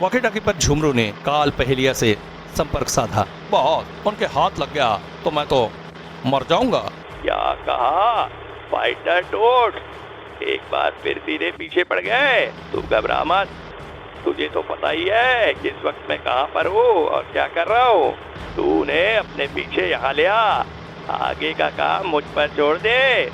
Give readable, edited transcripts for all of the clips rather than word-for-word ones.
Walkie talkie पर झुमरू ने काल पहेलिया से संपर्क साधा। बॉस, उनके हाथ लग गया तो मैं तो मर जाऊंगा। क्या कहा फाइटर टोड? एक बार फिर तेरे पीछे पड़ गए। तू घबरा मत, तुझे तो पता ही है कि इस वक्त मैं कहाँ पर हूँ और क्या कर रहा हूँ। तूने अपने पीछे यहाँ लिया, आगे का काम मुझ पर छोड़ दे।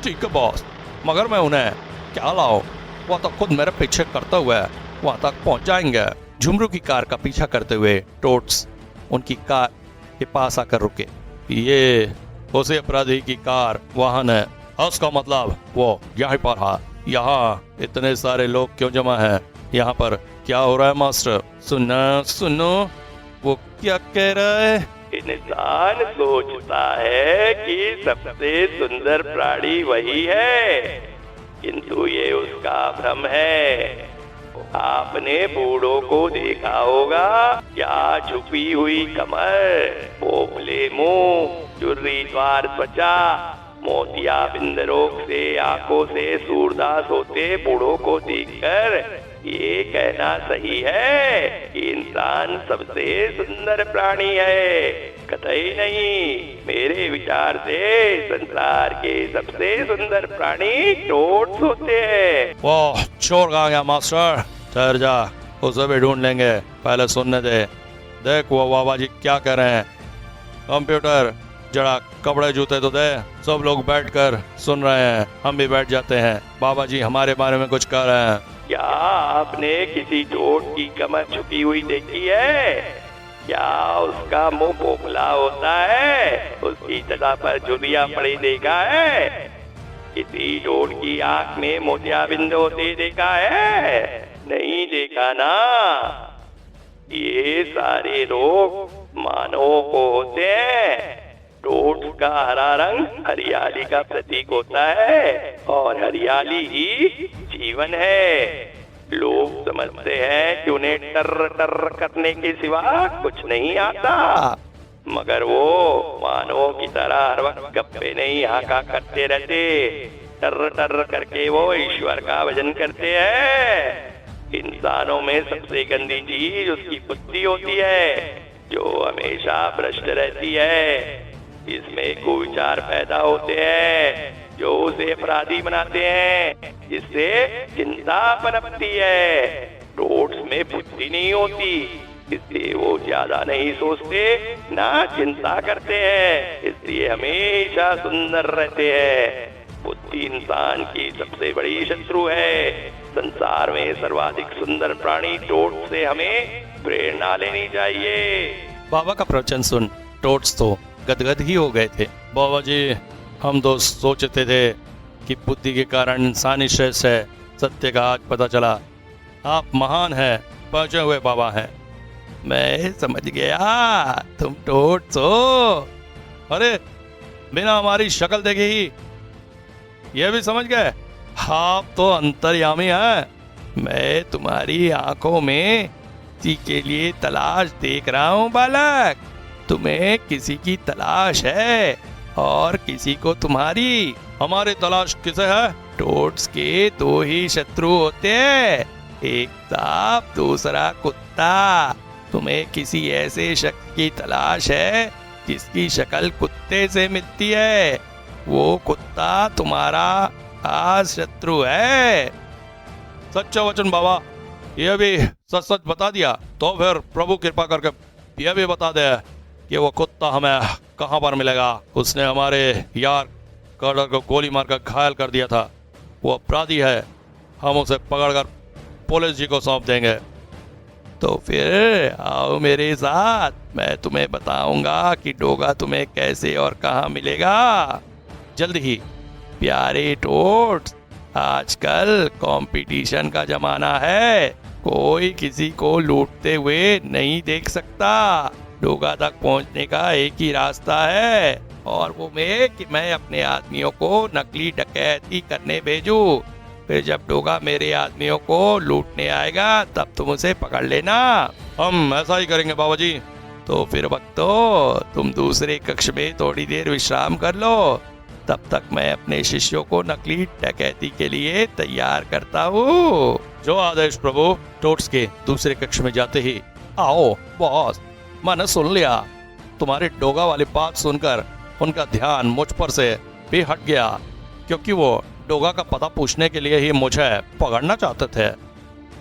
ठीक है बॉस, मगर मैं उन्हें क्या लाऊं? वह तो खुद मेरे पीछे करते हुए वहां तक पहुंच जाएंगे। झुमरू की कार का पीछा करते हुए टोट्स उनकी कार के पास आकर रुके। ये उसी अपराधी की कार वाहन है। उसका मतलब वो यहाँ पर है। यहाँ इतने सारे लोग क्यों जमा हैं? यहाँ पर क्या हो रहा है मास्टर? सुनो, वो क्या कह रहा है? इंसान सोचता है कि सबसे सुंदर प्राणी वही है, किंतु ये उसका भ्रम है। आपने बूढ़ों को देखा होगा, क्या छुपी हुई कमर, पोपले मुंह, झुर्रीदार त्वचा, मोतिया बिंद रोग से आंखों से सूरदास होते बूढ़ों को देखकर ये कहना सही है कि इंसान सबसे सुंदर प्राणी है? कतई नहीं। मेरे विचार से संसार के सबसे सुंदर प्राणी टोट्स होते हैं। वाह, चोर कहाँ गया मास्टर? ठहर जा, उसे भी ढूंढ लेंगे, पहले सुनने दे। देख वो बाबा जी क्या कह रहे हैं। कंप्यूटर जरा कपड़े जूते तो दे। सब लोग बैठकर सुन रहे हैं, हम भी बैठ जाते हैं। बाबा जी हमारे बारे में कुछ कह रहे हैं। क्या आपने किसी टोट की कमर छुपी हुई देखी है? क्या उसका मुंह पोपला होता है? उसकी त्वचा पर झुर्रियां पड़ी देखा है? किसी टोट की आंख में मोतियाबिंद होते देखा है? नहीं देखा ना। ये सारे रोग मानवों को होते हैं। टोट का हरा रंग हरियाली का प्रतीक होता है और हरियाली ही जीवन है। लोग समझते हैं कि उन्हें टर टर करने के सिवा कुछ नहीं आता, मगर वो मानवों की तरह हर वक्त गप्पे नहीं हाका करते रहते। टर टर करके वो ईश्वर का भजन करते हैं। इंसानों में सबसे गंदी चीज उसकी बुद्धि होती है, जो हमेशा भ्रष्ट रहती है। इसमें कुविचार पैदा होते हैं जो उसे अपराधी बनाते हैं, जिससे चिंता पनपती है। टोट्स में बुद्धि नहीं होती, इसलिए वो ज्यादा नहीं सोचते ना चिंता करते हैं, इसलिए हमेशा सुंदर रहते हैं। बुद्धि इंसान की सबसे बड़ी शत्रु है। संसार में सर्वाधिक सुंदर प्राणी टोट से हमें प्रेरणा लेनी चाहिए। बाबा का प्रवचन सुन टोट्स तो गदगद ही हो गए थे। बाबा जी, हम तो सोचते थे कि बुद्धि के कारण इंसान श्रेष्ठ है। सत्य का आज पता चला। आप महान हैं, पहुंचे हुए बाबा हैं। मैं समझ गया, तुम टोट्स हो। अरे, बिना हमारी शक्ल देखे ही ये भी समझ गए? आप तो अंतर्यामी हैं। मैं तुम्हारी आंखों में किसी के लिए तलाश देख रहा हूँ बालक। तुम्हें किसी की तलाश है और किसी को तुम्हारी। हमारी तलाश किसे है? टोट्स के दो ही शत्रु होते हैं, एक सांप, दूसरा कुत्ता। तुम्हें किसी ऐसे शख्स की तलाश है जिसकी शक्ल कुत्ते से मिलती है। वो कुत्ता तुम्हारा खास शत्रु है। सच्चा वचन बाबा, यह भी सच सच बता दिया तो फिर प्रभु कृपा करके यह भी बता दे कि वो कुत्ता हमें कहाँ पर मिलेगा। उसने हमारे यार कर्नल को गोली मारकर घायल कर दिया था। वो अपराधी है, हम उसे पकड़कर पुलिस जी को सौंप देंगे। तो फिर आओ मेरे साथ, मैं तुम्हें बताऊंगा कि डोगा तुम्हें कैसे और कहाँ मिलेगा। जल्द ही। प्यारे टोट्स, आजकल कंपटीशन का जमाना है। कोई किसी को लूटते हुए नहीं देख सकता। डोगा तक पहुंचने का एक ही रास्ता है, और वो मैं अपने आदमियों को नकली डकैती करने भेजूं। फिर जब डोगा मेरे आदमियों को लूटने आएगा तब तुम उसे पकड़ लेना। हम ऐसा ही करेंगे बाबा जी। तो फिर वक्तो, तुम दूसरे कक्ष में थोड़ी देर विश्राम कर लो। तब तक मैं अपने शिष्यों को नकली डकैती के लिए तैयार करता हूँ। जो आदेश प्रभु। टोट्स के दूसरे कक्ष में जाते ही, आओ बॉस, मैंने सुन लिया। तुम्हारी डोगा वाली बात सुनकर उनका ध्यान मुझ पर से भी हट गया, क्योंकि वो डोगा का पता पूछने के लिए ही मुझे पकड़ना चाहते थे।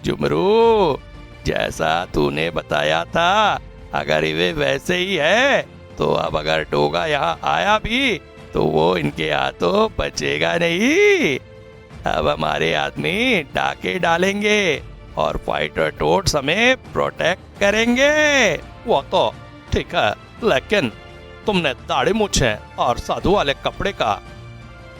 जुमरू, जैसा तूने बताया था, अगर वे वैसे ही है तो अब अगर डोगा यहाँ आया भी तो वो इनके हाथों बचेगा नहीं। अब हमारे आदमी डाके डालेंगे और फाइटर टोट्स हमें प्रोटेक्ट करेंगे। वो तो ठीक है, लेकिन तुमने दाढ़ी मूछे और साधु वाले कपड़े का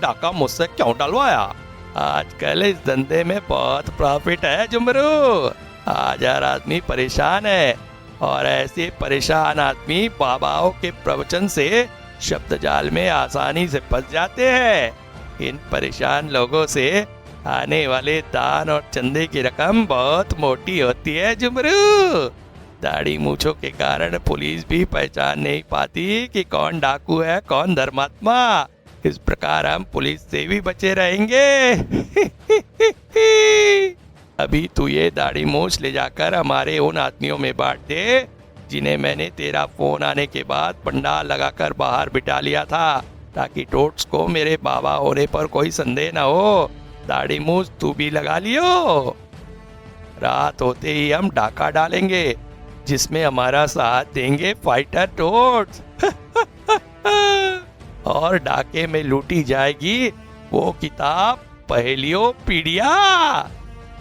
डाका मुझसे क्यों डलवाया? आजकल इस धंधे में बहुत प्रॉफिट है जुमरू। आज हर आदमी परेशान है और ऐसे परेशान आदमी बाबाओं के प्रवचन से शब्द जाल में आसानी से फंस जाते हैं। इन परेशान लोगों से आने वाले दान और चंदे की रकम बहुत मोटी होती है जुमरू। दाढ़ी मूछों के कारण पुलिस भी पहचान नहीं पाती कि कौन डाकू है कौन धर्मात्मा। इस प्रकार हम पुलिस से भी बचे रहेंगे। अभी तू ये दाढ़ी मूछ ले जाकर हमारे उन आदमियों में बांट दे जिन्हें मैंने तेरा फोन आने के बाद पंडाल लगाकर बाहर बिठा लिया था, ताकि टोट्स को मेरे बाबा होने पर कोई संदेह न हो। दाढ़ी मूछ तू भी लगा लियो। रात होते ही हम डाका डालेंगे जिसमें हमारा साथ देंगे फाइटर टोट्स। और डाके में लूटी जाएगी वो किताब पहेलियों पीढ़िया।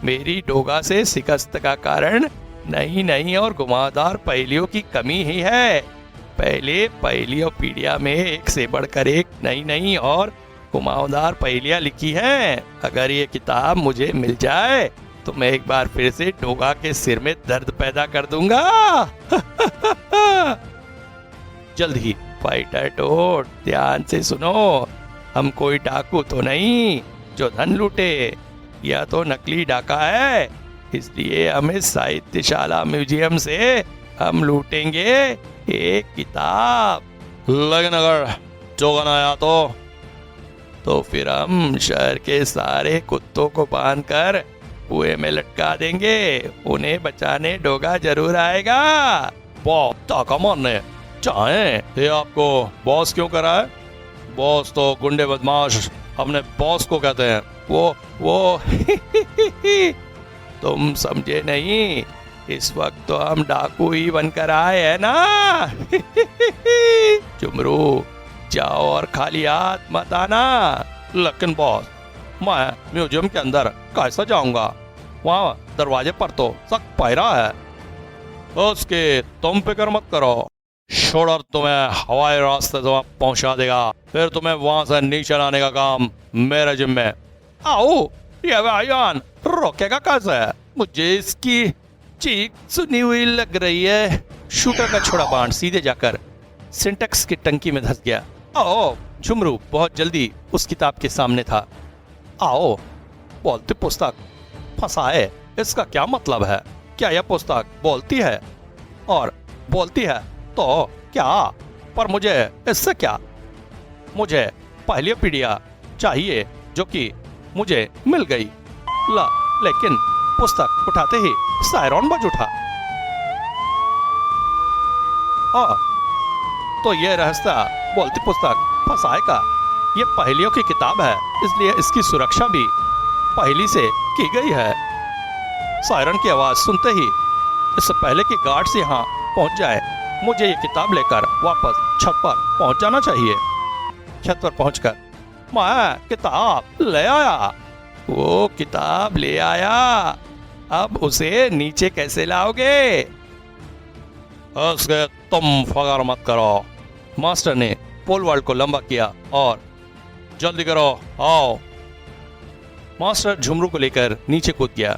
मेरी डोगा से शिकस्त का कारण नई नई और घुमावदार पहेलियों की कमी ही है। पहले पहेलियों पीढ़िया में एक से बढ़कर एक नई नई और घुमावदार पहेलियां लिखी हैं। अगर ये किताब मुझे मिल जाए तो मैं एक बार फिर से डोगा के सिर में दर्द पैदा कर दूंगा। जल्द ही फाइटर टोट, ध्यान से सुनो। हम कोई डाकू तो नहीं जो धन लूटे। यह तो नकली डाका है, इसलिए हमें साहित्यशाला म्यूजियम से हम लूटेंगे एक किताब। लेकिन अगर जोगन आया तो फिर हम शहर के सारे कुत्तों को बांधकर कुएं में लटका देंगे। उन्हें बचाने डोगा जरूर आएगा। बहुत टाका मारने चाहे ये आपको बॉस क्यों करा है? बॉस तो गुंडे बदमाश अपने बॉस को कहते हैं। वो तुम समझे नहीं, इस वक्त तो हम डाकू ही बनकर आए हैं ना। जुमरू, जाओ और खाली हाथ मत आना। लेकिन बॉस, मैं म्यूजियम के अंदर कैसे जाऊंगा? वहाँ दरवाजे पर तो सख्त पहरा है। उसके तुम फिक्र मत करो, शोडर तुम्हें हवाई रास्ते से पहुंचा देगा। फिर तुम्हें वहां से नीचे लाने का काम मेरे जिम्मे। आओ, ये भाईजान रोकेगा कैसे? मुझे इसकी चीख सुनी हुई लग रही है। शूटर का छोड़ा बाण सीधे जाकर सिंटेक्स की टंकी में धंस गया। आओ, झुमरू बहुत जल्दी उस किताब के सामने था। आओ, बोलती पुस्तक फंसाए, इसका क्या मतलब है? क्या यह पुस्तक बोलती है? और बोलती है तो क्या? पर मुझे इससे क्या? मुझे पहली पीढ़िया चाहिए जो कि मुझे मिल गई। लेकिन पुस्तक उठाते ही सायरन बज उठा। तो यह रहस्य बोलती पुस्तक फंसाए का ये पहेलियों की किताब है, इसलिए इसकी सुरक्षा भी पहली से की गई है। सायरन की आवाज सुनते ही इससे पहले कि गार्ड्स यहाँ पहुंच जाए, मुझे ये किताब लेकर वापस छत पर पहुंच जाना चाहिए। छत पर पहुंचकर मैं किताब ले आया। वो किताब ले आया, अब उसे नीचे कैसे लाओगे? उसके तुम फगर मत करो। मास्टर ने पोल वाल्ट को लंबा किया और जल्दी करो, आओ। मास्टर झुमरू को लेकर नीचे कूद गया।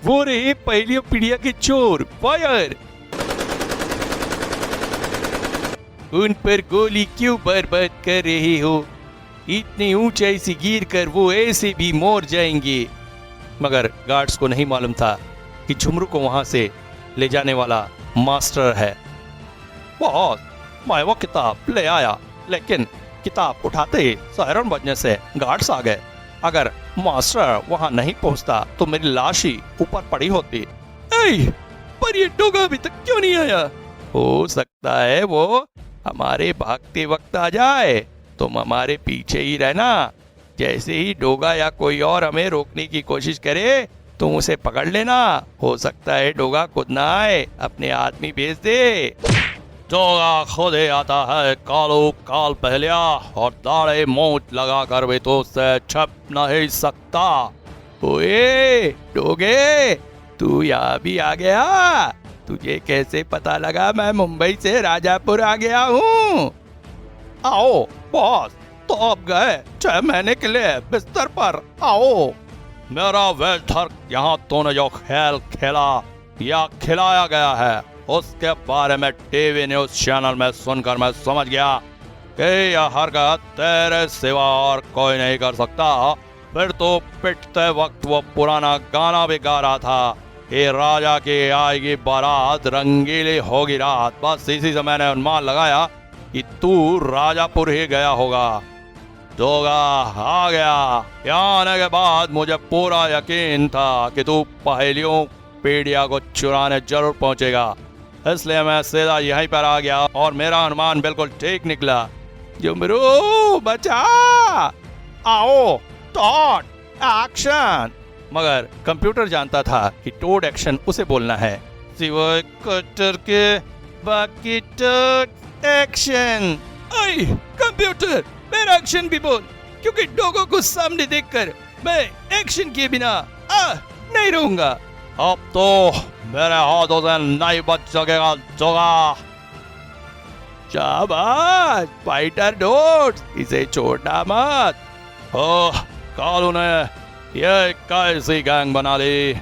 वो रे पहेलियों पीढ़िया के चोर, फायर! उन पर गोली क्यों बर्बाद कर रहे हो? इतनी ऊंचाई से गिरकर वो ऐसे भी मर जाएंगे। मगर गार्ड्स को नहीं मालूम था कि झुमरू को वहां से ले जाने वाला मास्टर है। बॉस, मैं वो किताब ले आया, लेकिन किताब उठाते ही सायरन बजने से गार्ड्स आ गए। अगर मास्टर वहाँ नहीं पहुँचता तो मेरी लाश ही ऊपर पड़ी होती। ऐ, पर ये डोगा अभी तक क्यों नहीं आया? हो सकता है वो हमारे भागते वक्त आ जाए। तुम हमारे पीछे ही रहना। जैसे ही डोगा या कोई और हमें रोकने की कोशिश करे तुम उसे पकड़ लेना। हो सकता है डोगा खुद ना आए, अपने आदमी भेज दे। डोगा खुद ही आता है कालू काल पहलिया, और दाढ़े मोच लगा कर भी तो उससे छप नहीं सकता। ओए डोगे, तू यहाँ भी आ गया? तुझे कैसे पता लगा मैं मुंबई से राजापुर आ गया हूँ? आओ बॉस, तो अब गए 6 महीने के लिए बिस्तर पर। आओ। मेरा वेटर यहाँ तूने जो खेल खेला या खिलाया गया है उसके बारे में टीवी न्यूज चैनल में सुनकर मैं समझ गया कि यह हरकत तेरे सिवा और कोई नहीं कर सकता। फिर तो पिटते वक्त वो पुराना गाना भी गा रहा था कि राजा की आएगी बारात, रंगीली होगी रात। बस इसी से मैंने अनुमान लगाया कि तू राजापुर ही गया होगा। डोगा आ गया। यहाँ आने के बाद मुझे पूरा यकीन था कि तू पहेलियों पीढ़िया को चुराने जरूर पहुंचेगा, इसलिए मैं सीधा यहीं पर आ गया और मेरा अनुमान बिल्कुल ठीक निकला। जुमरू बचा, आओ टॉड एक्शन। मगर कंप्यूटर जानता था कि टोड एक्शन उसे बोलना है, सिवाय कटर के बाकी टोड एक्शन। आई कंप्यूटर, मेरा एक्शन भी बोल, क्योंकि डोगो को सामने देखकर मैं एक्शन किए बिना नहीं रहूंगा। अब तो मेरे हाथों से नहीं बच सकेगा डोगा। शाबाश फाइटर डोट्स, इसे छोड़ना मत। ओह, कालू ने ये कैसी गैंग बना ली।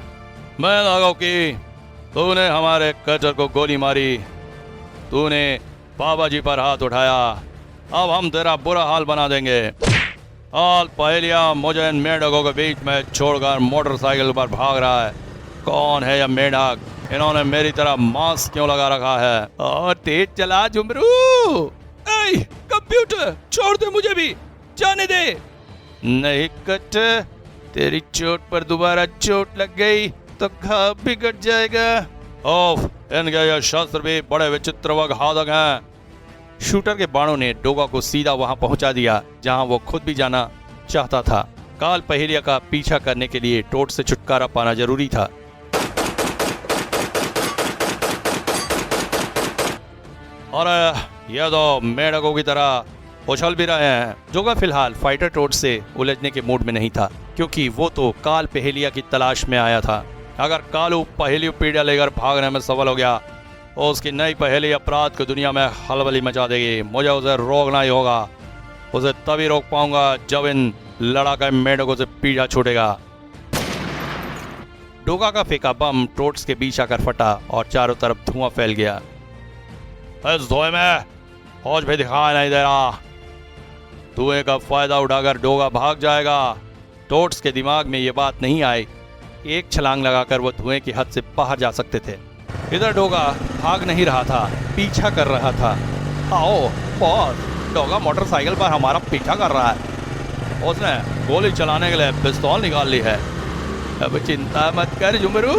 मैं लगा कि तूने हमारे कचर को गोली मारी, तूने बाबा जी पर हाथ उठाया, अब हम तेरा बुरा हाल बना देंगे। हाल पहेलिया मुझे इन मेढकों के बीच में छोड़कर मोटरसाइकिल पर भाग रहा है। कौन है यह मेढक? इन्होंने मेरी तरह मास्क क्यों लगा रखा है? और तेज चला जुमरू। ऐ कंप्यूटर, छोड़ दे, मुझे भी जाने दे। नहीं कट, तेरी चोट पर दोबारा चोट लग गई तो घाव बिगड़ जाएगा। ओफ, इनके ये शस्त्र भी बड़े विचित्र व घातक हैं। शूटर के बाणों ने डोगा को सीधा वहां पहुंचा दिया जहां वो खुद भी जाना चाहता था। काल पहेलिया का पीछा करने के लिए टोट से छुटकारा पाना जरूरी था। और यह तो मेढकों की तरह उछल भी रहे हैं। डोगा फिलहाल फाइटर टोट से उलझने के मूड में नहीं था, क्योंकि वो तो काल पहेलिया की तलाश में आया था। अगर कालू पहेलियों पीढ़िया लेकर भागने में सफल हो गया और उसकी नई पहेली अपराध की दुनिया में हलबली मचा देगी। मुझे उसे रोकना ही होगा। उसे तभी रोक पाऊंगा जब इन लड़ाके मेढकों से पीछा छूटेगा। डोगा का फेंका बम टोट्स के बीच आकर फटा और चारों तरफ धुआं फैल गया। इस धुएं में होश भी दिखाई नहीं दे रहा। धुएं का फायदा उठाकर डोगा भाग जाएगा। टोट्स के दिमाग में ये बात नहीं आई। एक छलांग लगाकर वो धुएं की हद से बाहर जा सकते थे। इधर डोगा भाग नहीं रहा था, पीछा कर रहा था। आओ बॉस, डोगा मोटरसाइकिल पर हमारा पीछा कर रहा है। उसने गोली चलाने के लिए पिस्तौल निकाल ली है। अब चिंता मत कर जुमरू,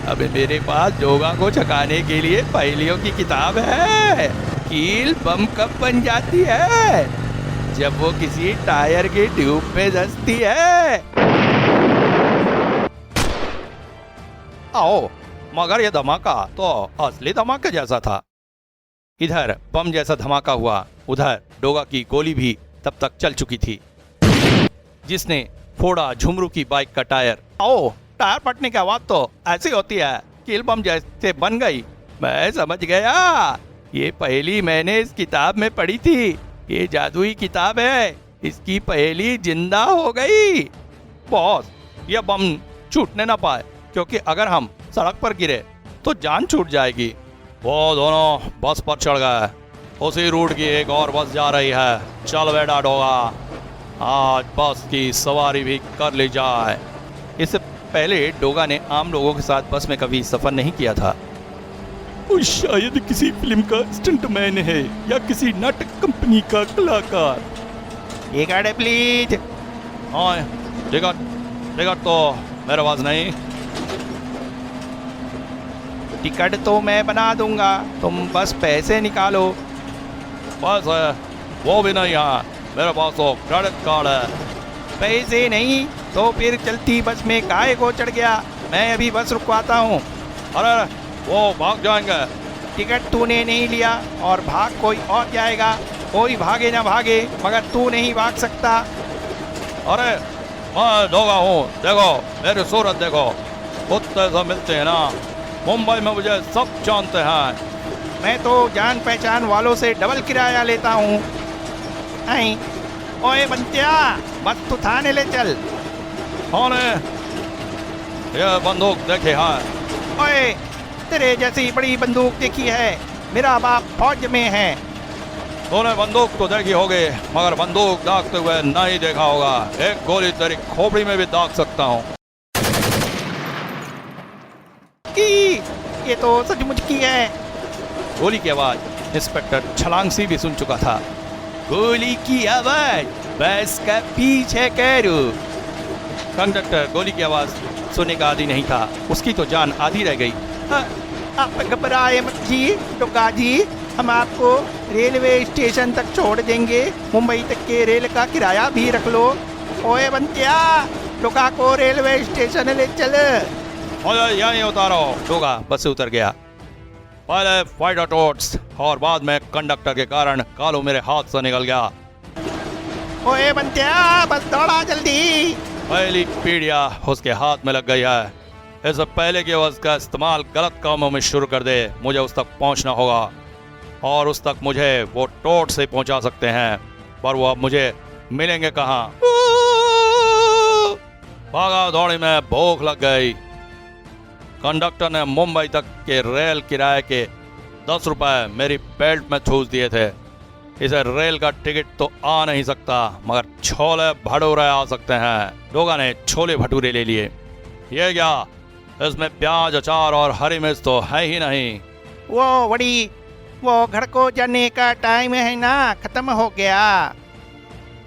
अब मेरे पास डोगा को छकाने के लिए पहेलियों की किताब है। कील बम कब बन जाती है? जब वो किसी टायर के ट्यूब पे धंसती है। आओ, मगर यह धमाका तो असली धमाके जैसा था। इधर बम जैसा धमाका हुआ, उधर डोगा की गोली भी तब तक चल चुकी थी, जिसने फोड़ा झुमरू की बाइक का टायर। आओ, टायर फटने की आवाज तो ऐसी होती है। कील बम जैसे बन गई। मैं समझ गया, ये पहेली मैंने इस किताब में पढ़ी थी। ये जादुई किताब है, इसकी पहेली जिंदा हो गई। बॉस, यह बम छूटने ना पाए, क्योंकि अगर हम सड़क पर गिरे तो जान छूट जाएगी। वो दोनों बस पर चढ़ गए। उसी रूट की एक और बस जा रही है। चल बेटा डोगा, आज बस की सवारी भी कर ली जाए। इससे पहले डोगा ने आम लोगों के साथ बस में कभी सफर नहीं किया था। वो शायद किसी फिल्म का स्टंटमैन है या किसी नाटक कंपनी का कलाकार। एक गाड़ी प्लीज। हाँ, टिकट टिकट तो मेरे पास नहीं। टिकट तो मैं बना दूंगा, तुम बस पैसे निकालो। बस है वो भी नहीं है, मेरे पास तो क्रेडिट कार्ड है। पैसे नहीं तो फिर चलती बस में काहे को चढ़ गया? मैं अभी बस रुकवाता हूँ। अरे वो भाग जाएंगे। टिकट तूने नहीं लिया और भाग कोई और जाएगा। कोई भागे ना भागे मगर तू नहीं भाग सकता। अरे मैं धोखा हूँ, देखो मेरी सूरत देखो, कुत्ते से मिलते हैं ना, मुंबई में मुझे सब जानते हैं। मैं तो जान पहचान वालों से डबल किराया लेता हूँ। आई ओए बंटिया, बस तू थाने ले चल। कौन है ये बंदूक देखे हाँ? ओए तेरे जैसी बड़ी बंदूक देखी है, मेरा बाप फौज में है। तूने बंदूक तो देखी होगी मगर बंदूक दागते हुए नहीं देखा होगा। एक गोली तेरी खोपड़ी में भी दाग सकता हूँ। ये तो सचमुच की है। गोली की आवाज इंस्पेक्टर छलांग सी भी सुन चुका था। गोली की आवाज, बस का पीछे करो। कंडक्टर गोली की आवाज सुनने का आदी नहीं था, उसकी तो जान आधी रह गई। आप घबराए मत जी टोका जी, हम आपको रेलवे स्टेशन तक छोड़ देंगे। मुंबई तक के रेल का किराया भी रख लो। ओए बंटिया, टोका को रेलवे स्टेशन ले चल। मुझे यहीं उतारो। टोका बस से उतर गया। पहले फाइटर टोट्स और बाद में कंडक्टर के कारण कालू मेरे हाथ से निकल गया। ओए बंटिया, बस दौड़ा जल्दी। पहली पीढ़िया उसके हाथ में लग गई है। इससे पहले कि वह उसका इस्तेमाल गलत कामों में शुरू कर दे, मुझे उस तक पहुंचना होगा और उस तक मुझे वो टोट से पहुंचा सकते हैं, पर वो अब मुझे मिलेंगे कहाँ? भागा दौड़ी में भूख लग गई। कंडक्टर ने मुंबई तक के रेल किराए के 10 रुपए मेरी बेल्ट में ठूस दिए थे। इसे रेल का टिकट तो आ नहीं सकता मगर छोले भटूरे आ सकते हैं। लोगों ने छोले भटूरे ले लिए। ये क्या, इसमें प्याज अचार और हरी मिर्च तो है ही नहीं। वो बड़ी, वो घर को जाने का टाइम है ना, खत्म हो गया।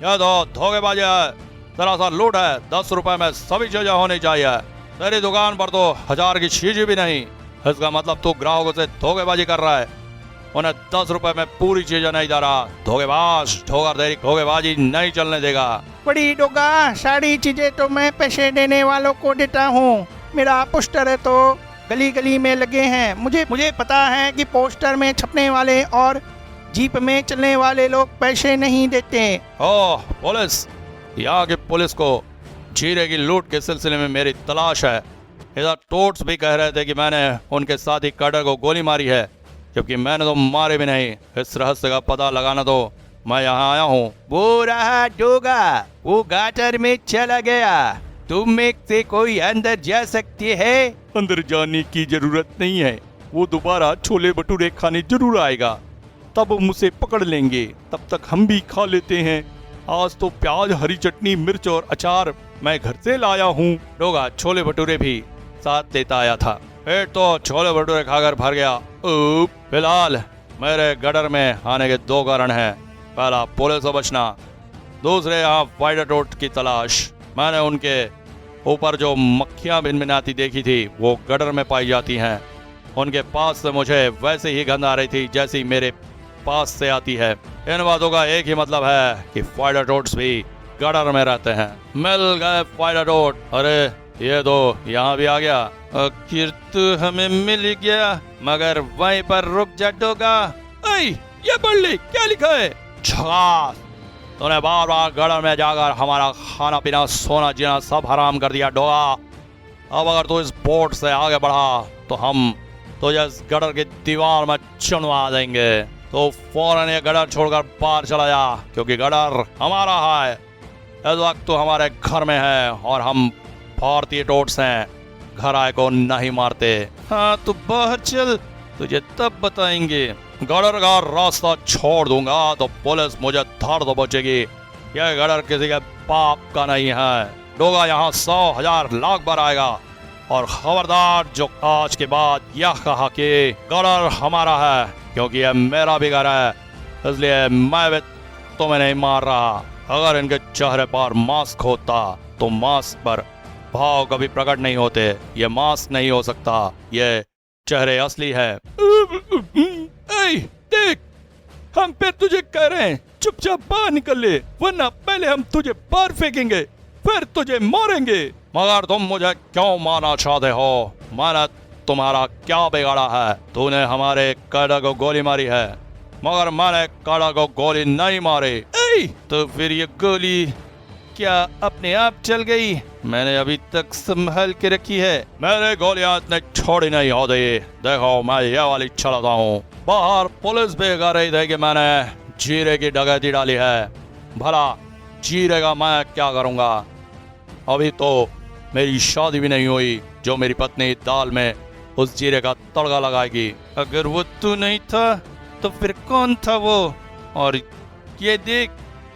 यह तो धोखेबाजी है, सरासर लूट है। 10 रुपए में सभी चीजें होनी चाहिए। तेरी दुकान पर तो 1000 की चीज भी नहीं। इसका मतलब तू ग्राहकों से धोखेबाजी कर रहा है, उन्हें 10 रुपए में पूरी चीजें नहीं दे रहा। धोखेबाज, ठोकर तेरी धोखेबाजी नहीं चलने देगा। बड़ी डोगा, सारी चीजें तो मैं पैसे देने वालों को देता हूँ। मेरा पोस्टर है तो गली गली में लगे हैं। मुझे पता है कि पोस्टर में छपने वाले और जीप में चलने वाले लोग पैसे नहीं देते। ओह पुलिस, यहाँ की पुलिस को जीरे की लूट के सिलसिले में मेरी तलाश है। इधर टोट्स भी कह रहे थे कि मैंने उनके साथी कटर को गोली मारी है, जबकि मैंने तो मारे भी नहीं। इस रहस्य का पता लगाना तो मैं यहाँ आया हूँ। वो रहा डोगा, वो गाटर में चला गया। तुम में से कोई अंदर जा सकते है? अंदर जाने की जरूरत नहीं है, वो दोबारा छोले भटूरे खाने जरूर आएगा, तब हम उसे पकड़ लेंगे। तब तक हम भी खा लेते हैं। आज तो प्याज, हरी चटनी, मिर्च और अचार मैं घर से लाया हूँ। डोगा छोले भटूरे भी साथ लेता आया था। पेट तो छोले भटूरे खाकर भर गया। फिलहाल मेरे गडर में आने के 2 कारण हैं। पहला पुलिस से बचना, दूसरे यहाँ फाइटर टोट की तलाश। मैंने उनके ऊपर जो मक्खियाँ भिनभिनाती देखी थी वो गडर में पाई जाती हैं। उनके पास से मुझे वैसे ही गंध आ रही थी जैसी मेरे पास से आती है। इन बातों का एक ही मतलब है कि फाइटर टोट्स भी गडर में रहते हैं। मिल गए फाइटर टोट। अरे ये तो यहाँ भी आ गया। आखिर तू हमें मिल गया, मगर वहीं पर रुक जा डोगा। ये पढ़ ले, क्या लिखा है? झकास, तूने बार बार गडर में जाकर हमारा खाना पीना सोना जीना सब हराम कर दिया डोगा। अब अगर तू इस बोट से आगे बढ़ा तो हम तुझे इस गडर की दीवार में चुनवा देंगे। तो फौरन ये गडर छोड़कर बाहर चला जा, क्योंकि गडर हमारा है। इस वक्त तो हमारे घर में है और हम भारतीय टोट्स हैं, घर आए को नहीं मारते। हाँ तू बाहर चल, तुझे तब बताएंगे। गडर का रास्ता छोड़ दूंगा तो पुलिस मुझे धर तो बचेगी। यह गडर किसी के बाप का नहीं है। डोगा यहाँ 100, 1000, लाख बार आएगा और खबरदार जो आज के बाद यह कहा कि गडर हमारा है, क्योंकि यह मेरा भी घर है, इसलिए मैं भी तुम्हें नहीं मार रहा। अगर इनके चेहरे पर मास्क होता तो तो मास्क पर भाव कभी प्रकट नहीं होते। ये मास्क नहीं हो सकता, ये चेहरे असली है। ऐ, देख, हम फिर तुझे कह रहे हैं चुपचाप बाहर निकल ले, वरना पहले हम तुझे बाहर फेंकेंगे, फिर तुझे मारेंगे। मगर तुम मुझे क्यों मारना चाहते हो? मैंने तुम्हारा क्या बिगाड़ा है? तूने हमारे काड़ा को गोली मारी है, मगर मैंने काड़ा को गोली नहीं मारी। तो फिर ये गोली क्या अपने आप चल गई? मैंने अभी तक संभाल के रखी है। मेरे गोलियां इतने छोड़ी नहीं होती। देखो, मैं ये वाली चलाता हूँ। बाहर पुलिस भी कह रही थी कि मैंने जीरे की डकैती डाली है। भला जीरे का मैं क्या करूँगा? अभी तो मेरी शादी भी नहीं हुई जो मेरी पत्नी दाल में उस जीरे का तड़का लगाएगी। अगर वो तू नहीं था तो फिर कौन था वो? और ये देख,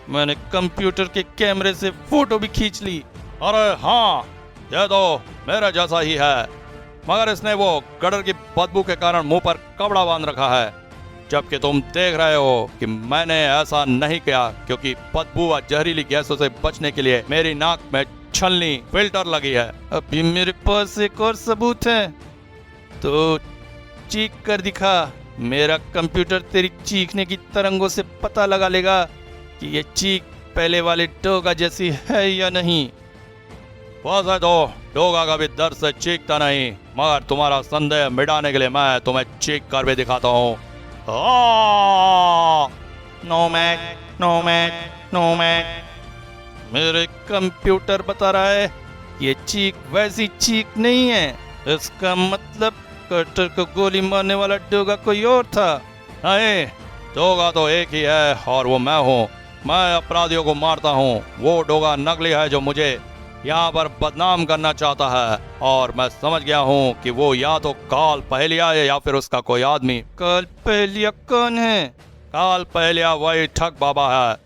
मैंने कंप्यूटर के कैमरे से फोटो भी खींच ली। अरे हाँ, ये तो मेरा जैसा ही है, मगर इसने वो गटर की बदबू के कारण मुंह पर कपड़ा बांध रखा है, जबकि तुम देख रहे हो कि मैंने ऐसा नहीं किया, क्योंकि बदबू व जहरीली गैसों से बचने के लिए मेरी नाक में छलनी फिल्टर लगी है। अभी मेरे पास एक और सबूत है, तो चीख कर दिखा। मेरा कंप्यूटर तेरी चीखने की तरंगों से पता लगा लेगा कि ये चीख पहले वाले डोगा जैसी है या नहीं। वैसे तो डोगा कभी दर्द से चीखता नहीं, मगर तुम्हारा संदेह मिटाने के लिए मैं तुम्हें चीख कर भी दिखाता हूँ। No match, no match, no match. मेरे कंप्यूटर बता रहा है ये चीख वैसी चीख नहीं है। इसका मतलब कटर को गोली मारने वाला डोगा कोई और था। नहीं, डोगा तो एक ही है और वो मैं हूँ। मैं अपराधियों को मारता हूँ। वो डोगा नकली है जो मुझे यहाँ पर बदनाम करना चाहता है, और मैं समझ गया हूँ कि वो या तो काल पहलिया है या फिर उसका कोई आदमी। काल पहलिया कौन है? काल पहलिया वही ठग बाबा है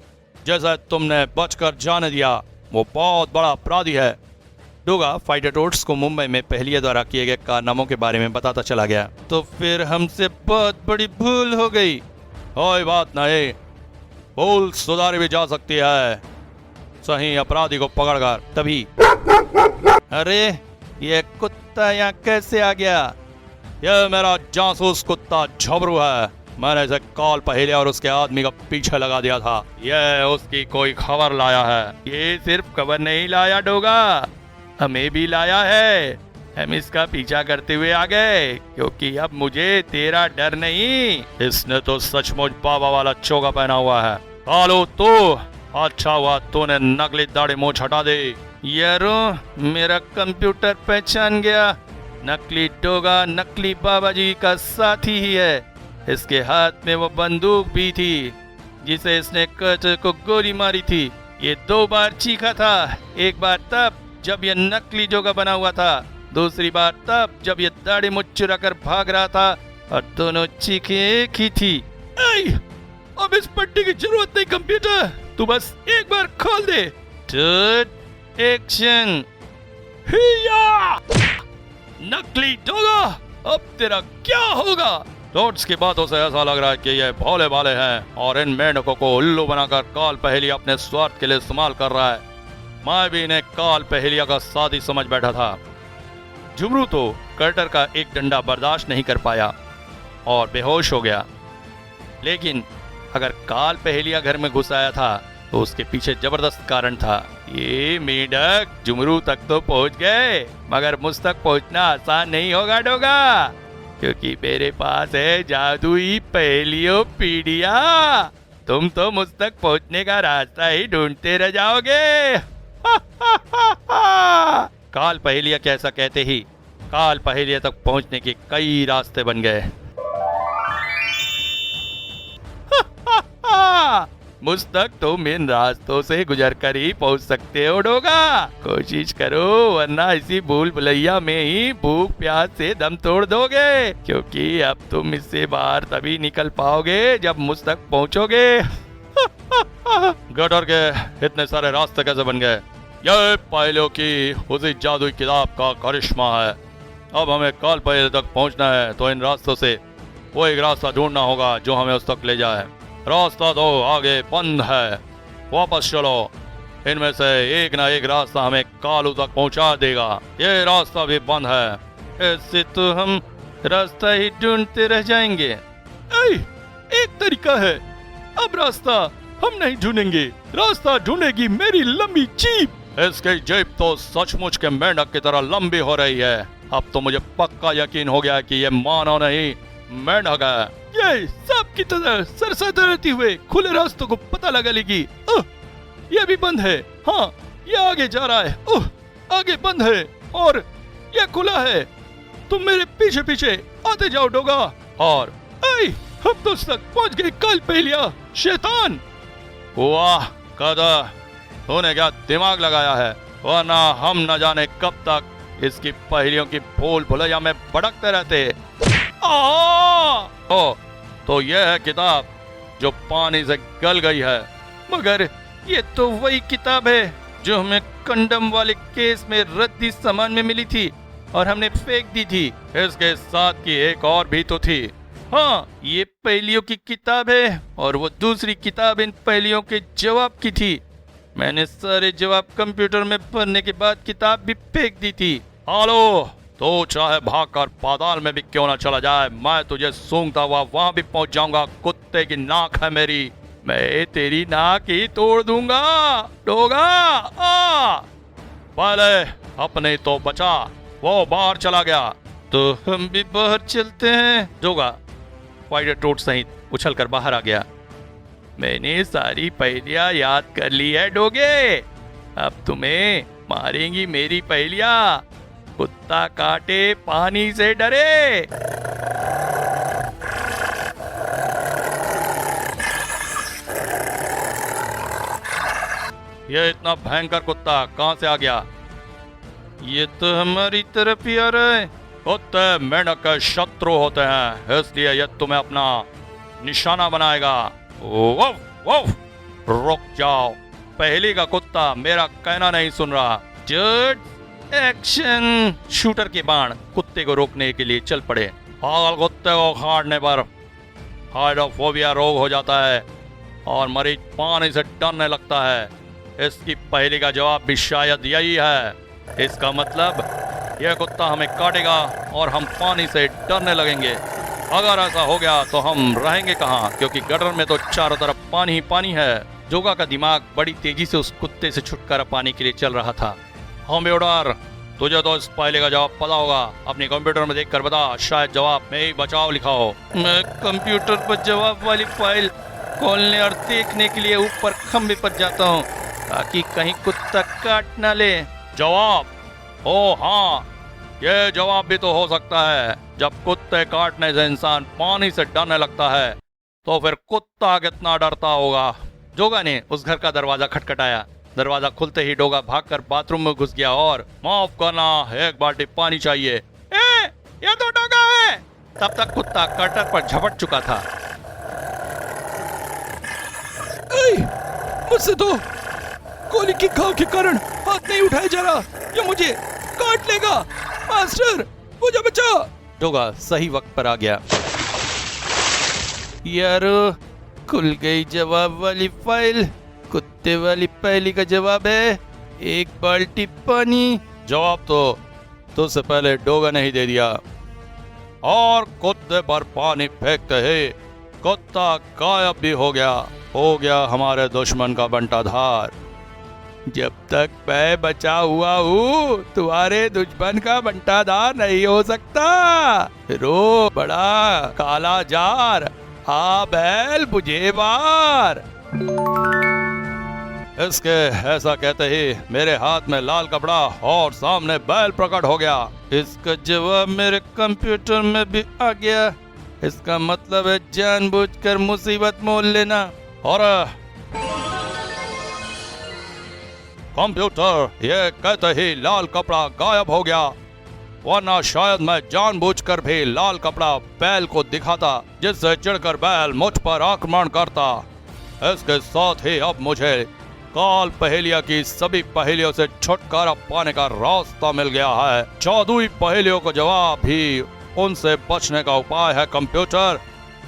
जैसा तुमने बचकर जाने दिया। वो बहुत बड़ा अपराधी है। डोगा फाइटर टोट्स को मुंबई में पहलिया द्वारा किए गए कारनामों के बारे में बताता चला गया। तो फिर हमसे बहुत बड़ी भूल हो गई। कोई बात नहीं, भूल सुधारी भी जा सकती है, सही अपराधी को पकड़कर। तभी अरे, ये कुत्ता यहाँ कैसे आ गया? यह मेरा जासूस कुत्ता झबरू है। मैंने इसे काल पहले और उसके आदमी का पीछे लगा दिया था। यह उसकी कोई खबर लाया है। ये सिर्फ खबर नहीं लाया डोगा, हमें भी लाया है। हम इसका पीछा करते हुए आ गए, क्योंकि अब मुझे तेरा डर नहीं। इसने तो सचमुच बाबा वाला चोगा पहना हुआ है। कालू, तू अच्छा हुआ तूने नकली दाढ़ी मूंछ हटा दी। यारो, मेरा कंप्यूटर पहचान गया। नकली डोगा नकली बाबा जी का साथी ही है। इसके हाथ में वो बंदूक भी थी जिसे इसने कटर को गोली मारी थी। ये 2 बार चीखा था। एक बार तब जब ये नकली जोगा बना हुआ था, दूसरी बार तब जब ये दाढ़ी मूंछ चुरा कर भाग रहा था, और दोनों चीखें एक ही थी। अब इस पट्टी की जरूरत नहीं कंप्यूटर, तू बस एक बार खोल दे। एक्शन। हिया! नकली डोगा, अब तेरा क्या होगा? टोट्स की बातों से ऐसा लग रहा है कि ये भोले भाले हैं और इन मेंढकों को उल्लू बनाकर काल पहेलिया अपने स्वार्थ के लिए इस्तेमाल कर रहा है। मैं भी इन्हें काल पहेलिया का साथी समझ बैठा था। झुमरू तो कर्टर का एक डंडा बर्दाश्त नहीं कर पाया और बेहोश हो गया। लेकिन अगर काल पहेलिया घर में घुस आया था तो उसके पीछे जबरदस्त कारण था। ये मेंढक झुमरू तक तो पहुंच गए, मगर मुझ तक पहुंचना आसान नहीं होगा डोगा, क्योंकि मेरे पास है जादुई पहेलियों पीढ़िया। तुम तो मुझ तक पहुंचने का रास्ता ही ढूंढते रह जाओगे। काल पहेलिया कैसा कहते ही काल पहेलिया तक पहुंचने के कई रास्ते बन गए। मुझ तक तुम इन रास्तों से गुजर कर ही पहुंच सकते हो डोगा। कोशिश करो, वरना इसी भूल भुलैया में ही भूख प्यास से दम तोड़ दोगे, क्योंकि अब तुम इससे बाहर तभी निकल पाओगे जब मुझ तक पहुंचोगे। गटर के इतने सारे रास्ते कैसे बन गए? यह पहले की उसी जादुई किताब का करिश्मा है। अब हमें काल पहले तक पहुंचना है तो इन रास्तों से वो एक रास्ता ढूंढना होगा जो हमें उस तक ले जाए। रास्ता तो आगे बंद है, वापस चलो। इनमें से एक ना एक रास्ता हमें कालू तक पहुंचा देगा। ये रास्ता भी बंद है, इससे तो हम रास्ता ही ढूंढते रह जाएंगे। एक तरीका है, अब रास्ता हम नहीं ढूंढेंगे, रास्ता ढूंढेगी मेरी लंबी जीप। इसकी जीप तो सचमुच के मेंढक की तरह लंबी हो रही है। अब तो मुझे पक्का यकीन हो गया कि ये मानव नहीं मेंढक है। ये सांप की तरह सरसते रहते हुए खुले रास्तों को पता लगा लेगी। ये भी बंद है। हाँ, ये आगे जा रहा है। आगे बंद है और ये खुला है। तुम मेरे पीछे पीछे आते जाओ डोगा। और हम तो तक पहुंच गए कल पहलिया शैतान। वाह कदा, तूने क्या दिमाग लगाया है, वरना हम न जाने कब तक इसकी पहेलियों की भूल भुलैया में भटकते रहते। तो यह है किताब जो पानी से गल गई है। मगर ये तो वही किताब है जो हमें कंडम वाले केस में रद्दी सामान में मिली थी और हमने फेंक दी थी। इसके साथ की एक और भी तो थी। हाँ, ये पहेलियों की किताब है और वो दूसरी किताब इन पहेलियों के जवाब की थी। मैंने सारे जवाब कंप्यूटर में भरने के बाद किताब भी फेंक दी थी। हेलो, तो चाहे भागकर पाताल में भी क्यों ना चला जाए, मैं तुझे सूंघता हुआ वहां भी पहुंच जाऊंगा। कुत्ते की नाक है मेरी, मैं तेरी नाक ही तोड़ दूंगा डोगा। पहले अपने तो बचा, वो बाहर चला गया तो हम भी बाहर चलते हैं। डोगा वाइडर टोट सहित उछल कर बाहर आ गया। मैंने सारी पहेलियां याद कर ली है डोगे, अब तुम्हें मारेंगी मेरी पहेलियां। कुत्ता काटे पानी से डरे। ये इतना भयंकर कुत्ता कहां से आ गया? ये तो हमारी तरफ ही आ रहा है। कुत्ते मेंढक के शत्रु होते हैं, इसलिए ये तुम्हें अपना निशाना बनाएगा। वोफ वोफ, रुक जाओ, पहले का कुत्ता मेरा कहना नहीं सुन रहा। जट एक्शन। शूटर के बाण कुत्ते को रोकने के लिए चल पड़े। पागल कुत्ते को काटने पर हाइड्रोफोबिया रोग हो जाता है और मरीज पानी से डरने लगता है। इसकी पहले का जवाब भी शायद यही है। इसका मतलब यह कुत्ता हमें काटेगा और हम पानी से डरने लगेंगे। अगर ऐसा हो गया तो हम रहेंगे कहाँ, क्योंकि गटर में तो चारों तरफ पानी ही पानी है। जोगा का दिमाग बड़ी तेजी से उस कुत्ते से छुटकारा पाने के लिए चल रहा था। हाँ बेवड़ार, तुझे तो इस पहले का जवाब पता होगा, अपने कंप्यूटर में देखकर बता, शायद जवाब में ही बचाव लिखा हो। मैं कंप्यूटर पर जवाब वाली फाइल खोलने और देखने के लिए ऊपर खंबे पर जाता हूँ ताकि कहीं कुत्ता काट ना ले। जवाब? ओ हाँ, ये जवाब भी तो हो सकता है। जब कुत्ते काटने से इंसान पानी से डरने लगता है तो फिर कुत्ता कितना डरता होगा। जोगा ने उस घर का दरवाजा खटखटाया। दरवाजा खुलते ही डोगा भागकर बाथरूम में घुस गया और माफ करना, एक बाल्टी पानी चाहिए। ये तो डोगा है। तब तक कुत्ता कटर पर झपट चुका था। मुझसे तो गोली की घाव के कारण हाथ नहीं उठाया जा रहा, ये मुझे काट लेगा। मास्टर, मुझे बचा। डोगा सही वक्त पर आ गया। यार, खुल गई जवाब वाली फाइल। कुत्ते वाली पहली का जवाब है 1 बाल्टी पानी। जवाब तो तुझसे पहले डोगा ने ही दे दिया। और कुत्ते पर पानी फेंकते ही कुत्ता गायब भी हो गया हमारे दुश्मन का बंटाधार। जब तक मैं बचा हुआ हूँ तुम्हारे दुश्मन का बंटाधार नहीं हो सकता। रो बड़ा काला जार, आ बैल बुझे बार। इसके ऐसा कहते ही मेरे हाथ में लाल कपड़ा और सामने बैल प्रकट हो गया। इसका जवाब मेरे कंप्यूटर में भी आ गया। इसका मतलब है जानबूझकर मुसीबत मोल लेना। और कंप्यूटर ये कहते ही लाल कपड़ा गायब हो गया, वरना शायद मैं जानबूझकर भी लाल कपड़ा बैल को दिखाता, जिससे चिढ़कर बैल मुझ पर आक्रमण करता। इसके साथ ही अब मुझे काल पहेलिया की सभी पहेलियों से छुटकारा पाने का रास्ता मिल गया है। जादुई पहेलियों को जवाब भी उनसे बचने का उपाय है। कंप्यूटर,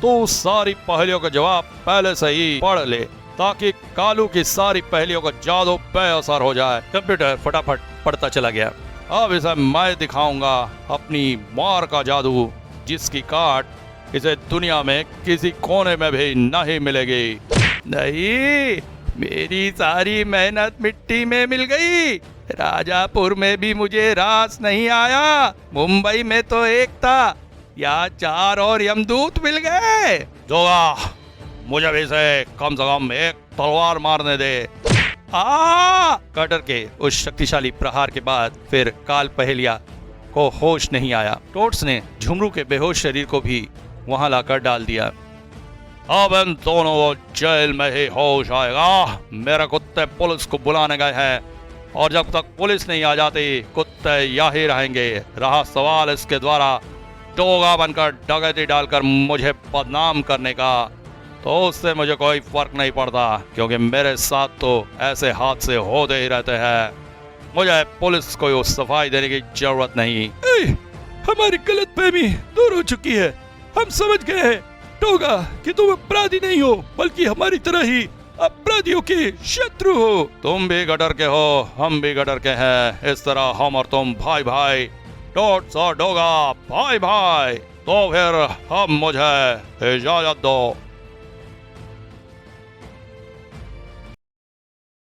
तू सारी पहेलियों का जवाब पहले से ही पढ़ ले ताकि कालू की सारी पहेलियों का जादू बेअसर हो जाए। कंप्यूटर फटाफट पढ़ता चला गया। अब इसे मैं दिखाऊंगा अपनी मार का जादू, जिसकी काट इसे दुनिया में किसी कोने में भी नहीं मिलेगी। नहीं, मेरी सारी मेहनत मिट्टी में मिल गई। राजापुर में भी मुझे रास नहीं आया। मुंबई में तो एक था, या 4 और यमदूत मिल गए। जोगा, मुझे भी इसे कम से कम एक तलवार मारने दे। कटर के उस शक्तिशाली प्रहार के बाद फिर काल पहेलिया को होश नहीं आया। टोट्स ने झुमरू के बेहोश शरीर को भी वहां लाकर डाल दिया। अब इन दोनों जेल में ही होश आएगा। मेरे कुत्ते पुलिस को बुलाने गए हैं, और जब तक पुलिस नहीं आ जाती कुत्ते यही रहेंगे। रहा सवाल इसके द्वारा डोगा बनकर डकैती डालकर मुझे बदनाम करने का, तो उससे मुझे कोई फर्क नहीं पड़ता, क्योंकि मेरे साथ तो ऐसे हादसे होते ही रहते हैं। मुझे पुलिस को सफाई देने की जरूरत नहीं। हमारी गलतफहमी दूर हो चुकी है। हम समझ गए हैं डोगा कि तुम अपराधी नहीं हो, बल्कि हमारी तरह ही अपराधियों के शत्रु हो। तुम भी गटर के हो, हम भी गटर के हैं। इस तरह हम और तुम भाई भाई, टोट्स और डोगा भाई भाई। तो फिर अब मुझे इजाजत दो।